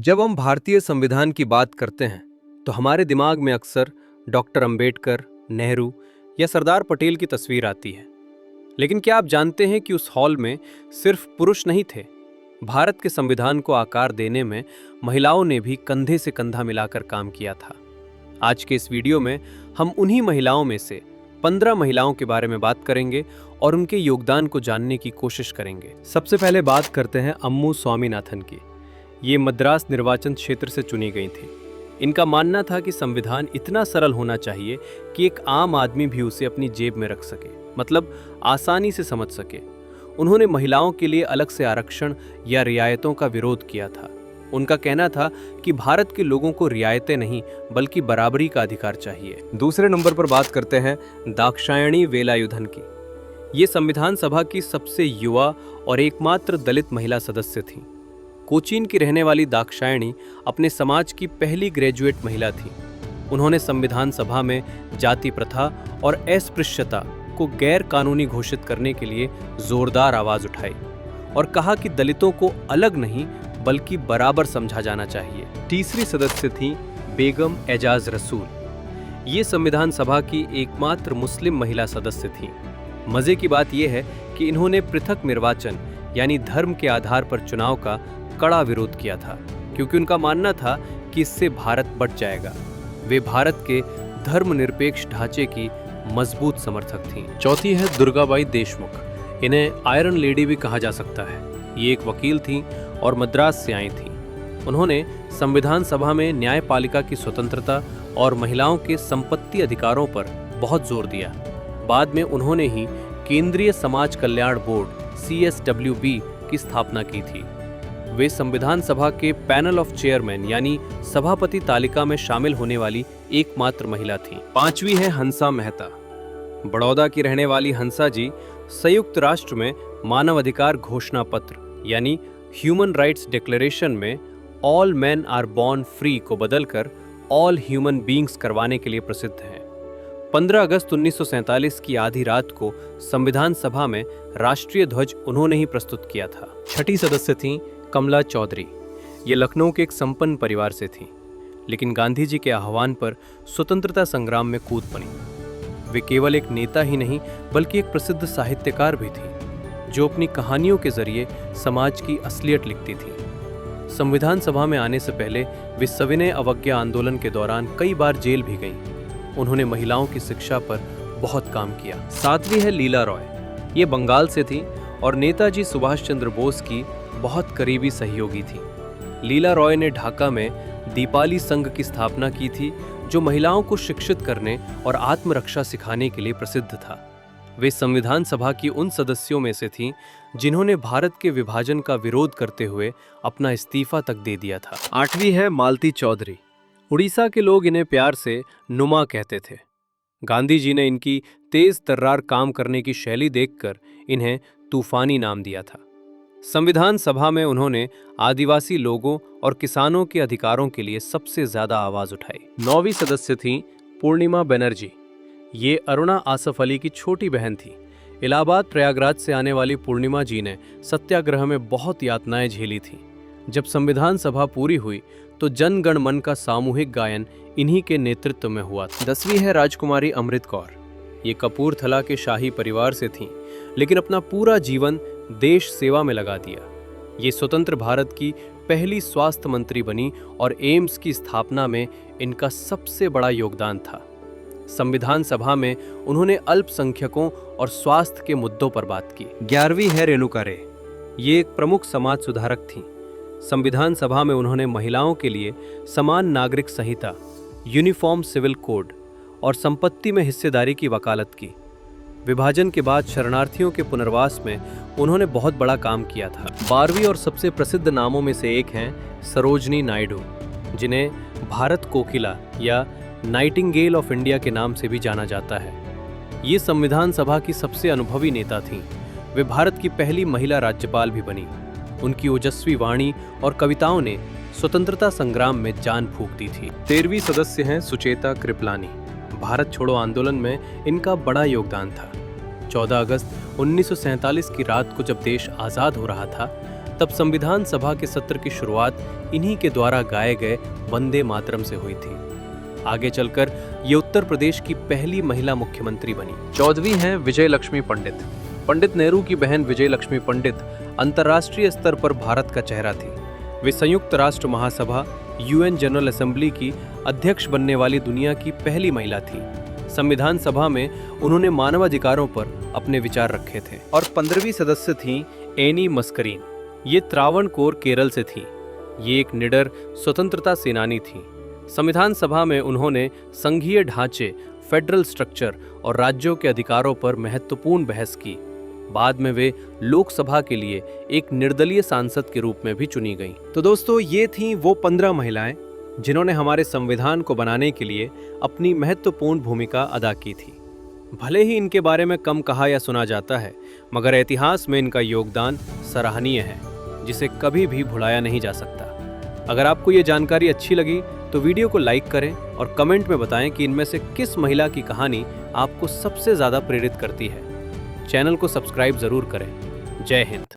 जब हम भारतीय संविधान की बात करते हैं तो हमारे दिमाग में अक्सर डॉक्टर अंबेडकर, नेहरू या सरदार पटेल की तस्वीर आती है। लेकिन क्या आप जानते हैं कि उस हॉल में सिर्फ पुरुष नहीं थे? भारत के संविधान को आकार देने में महिलाओं ने भी कंधे से कंधा मिलाकर काम किया था। आज के इस वीडियो में हम उन्हीं महिलाओं में से 15 महिलाओं के बारे में बात करेंगे और उनके योगदान को जानने की कोशिश करेंगे। सबसे पहले बात करते हैं अम्मू स्वामीनाथन की। ये मद्रास निर्वाचन क्षेत्र से चुनी गई थी। इनका मानना था कि संविधान इतना सरल होना चाहिए कि एक आम आदमी भी उसे अपनी जेब में रख सके, मतलब आसानी से समझ सके। उन्होंने महिलाओं के लिए अलग से आरक्षण या रियायतों का विरोध किया था। उनका कहना था कि भारत के लोगों को रियायतें नहीं बल्कि बराबरी का अधिकार चाहिए। दूसरे नंबर पर बात करते हैं दाक्षायणी वेलायुधन की। ये संविधान सभा की सबसे युवा और एकमात्र दलित महिला सदस्य थीं। कोचीन की रहने वाली दाक्षायणी अपने समाज की पहली ग्रेजुएट महिला थी। उन्होंने संविधान सभा में जाति प्रथा और अस्पृश्यता को गैर कानूनी घोषित करने के लिए जोरदार आवाज उठाई और कहा कि दलितों को अलग नहीं बल्कि बराबर समझा जाना चाहिए। तीसरी सदस्य थी बेगम एजाज रसूल। ये संविधान सभा की एकमात्र मुस्लिम महिला सदस्य थी। मजे की बात यह है कि इन्होंने पृथक निर्वाचन यानी धर्म के आधार पर चुनाव का कड़ा विरोध किया था, क्योंकि उनका मानना था कि इससे भारत बट जाएगा। वे भारत के धर्मनिरपेक्ष ढांचे की मजबूत समर्थक थीं। चौथी है दुर्गाबाई देशमुख। इन्हें आयरन लेडी भी कहा जा सकता है। ये एक वकील थीं और मद्रास से आई थीं। उन्होंने संविधान सभा में न्यायपालिका की स्वतंत्रता और महिलाओं के संपत्ति अधिकारों पर बहुत जोर दिया। बाद में उन्होंने ही केंद्रीय समाज कल्याण बोर्ड CSWB की स्थापना की थी। वे संविधान सभा के पैनल ऑफ चेयरमैन यानी सभापति तालिका में शामिल होने वाली एकमात्र महिला थीं। पांचवी है हंसा मेहता। बड़ौदा की रहने वाली हंसा जी संयुक्त राष्ट्र में मानव अधिकार घोषणा पत्र यानी ह्यूमन राइट्स डिक्लेरेशन में all man are born free को बदलकर ऑल ह्यूमन बीइंग्स करवाने के लिए प्रसिद्ध हैं। 15 अगस्त 1947 की आधी रात को संविधान सभा में राष्ट्रीय ध्वज उन्होंने ही प्रस्तुत किया था। छठी सदस्य थीं कमला चौधरी। ये लखनऊ के एक संपन्न परिवार से थीं, लेकिन गांधी जी के आह्वान पर स्वतंत्रता संग्राम में कूद पड़ी। वे केवल एक नेता ही नहीं बल्कि एक प्रसिद्ध साहित्यकार भी थीं, जो अपनी कहानियों के जरिए समाज की असलियत लिखती थीं। संविधान सभा में आने से पहले वे सविनय अवज्ञा आंदोलन के दौरान कई बार जेल भी गईं। उन्होंने महिलाओं की शिक्षा पर बहुत काम किया। सातवीं है लीला रॉय। ये बंगाल से थी और नेताजी सुभाष चंद्र बोस की बहुत करीबी सहयोगी थी। लीला रॉय ने ढाका में दीपाली संघ की स्थापना की थी, जो महिलाओं को शिक्षित करने और आत्मरक्षा सिखाने के लिए प्रसिद्ध था। वे संविधान सभा की उन सदस्यों में से थीं जिन्होंने भारत के विभाजन का विरोध करते हुए अपना इस्तीफा तक दे दिया था। आठवीं है मालती चौधरी। उड़ीसा के लोग इन्हें प्यार से नुमा कहते थे। गांधी जी ने इनकी तेज तर्रार काम करने की शैली देखकर इन्हें तूफानी नाम दिया था। संविधान सभा में उन्होंने आदिवासी लोगों और किसानों के अधिकारों के लिए सबसे ज्यादा आवाज उठाई। 9वीं सदस्य थीं पूर्णिमा बनर्जी। ये अरुणा आसफ अली की छोटी बहन थी। इलाहाबाद प्रयागराज से आने वाली पूर्णिमा जी ने सत्याग्रह में बहुत यातनाएं झेली थीं। जब संविधान सभा पूरी हुई तो जन गण मन का सामूहिक गायन इन्हीं के नेतृत्व में हुआ था। 10वीं है राजकुमारी अमृत कौर। ये कपूरथला के शाही परिवार से थीं, लेकिन अपना पूरा जीवन देश सेवा में लगा दिया। ये स्वतंत्र भारत की पहली स्वास्थ्य मंत्री बनी और एम्स की स्थापना में इनका सबसे बड़ा योगदान था। संविधान सभा में उन्होंने अल्पसंख्यकों और स्वास्थ्य के मुद्दों पर बात की। 11वीं है रेणुका रे। ये एक प्रमुख समाज सुधारक थीं। संविधान सभा में उन्होंने महिलाओं के लिए समान नागरिक संहिता, यूनिफॉर्म सिविल कोड और संपत्ति में हिस्सेदारी की वकालत की। विभाजन के बाद शरणार्थियों के पुनर्वास में उन्होंने बहुत बड़ा काम किया था। 12वीं और सबसे प्रसिद्ध नामों में से एक हैं सरोजनी नायडू, जिन्हें भारत कोकिला या नाइटिंगेल ऑफ इंडिया के नाम से भी जाना जाता है। ये संविधान सभा की सबसे अनुभवी नेता थीं। वे भारत की पहली महिला राज्यपाल भी बनी। उनकी ओजस्वी वाणी और कविताओं ने स्वतंत्रता संग्राम में जान फूंक दी थी। 13वीं सदस्य हैं सुचेता कृपलानी। भारत छोड़ो आंदोलन में इनका बड़ा योगदान था। 14 अगस्त 1947 की रात को जब देश आज़ाद हो रहा था, तब संविधान सभा के सत्र की शुरुआत इन्हीं के द्वारा गाए गए वंदे मातरम से हुई थी। आगे चलकर ये उत्तर प्रदेश की पहली महिला मुख्यमंत्री बनी। 14वीं हैं विजय लक्ष्मी पंडित। पंडित नेहरू की बहन विजय लक्ष्मी पंडित अंतर्राष्ट्रीय स्तर पर भारत का चेहरा थी। वे संयुक्त राष्ट्र महासभा यूएन जनरल असेंबली की अध्यक्ष बनने वाली दुनिया की पहली महिला थी। संविधान सभा में उन्होंने मानवाधिकारों पर अपने विचार रखे थे। और 15वीं सदस्य थीं एनी मस्करीन। ये त्रावणकोर केरल से थीं। ये एक निडर स्वतंत्रता सेनानी थीं। संविधान सभा में उन्होंने संघीय ढांचे, फेडरल स्ट्रक्चर और राज्यों के अधिकारों पर महत्वपूर्ण बहस की। बाद में वे लोकसभा के लिए एक निर्दलीय सांसद के रूप में भी चुनी गईं। तो दोस्तों, ये थीं वो 15 महिलाएं जिन्होंने हमारे संविधान को बनाने के लिए अपनी महत्वपूर्ण भूमिका अदा की थी। भले ही इनके बारे में कम कहा या सुना जाता है, मगर इतिहास में इनका योगदान सराहनीय है, जिसे कभी भी भुलाया नहीं जा सकता। अगर आपको ये जानकारी अच्छी लगी तो वीडियो को लाइक करें और कमेंट में बताएं कि इनमें से किस महिला की कहानी आपको सबसे ज़्यादा प्रेरित करती है। चैनल को सब्सक्राइब ज़रूर करें। जय हिंद।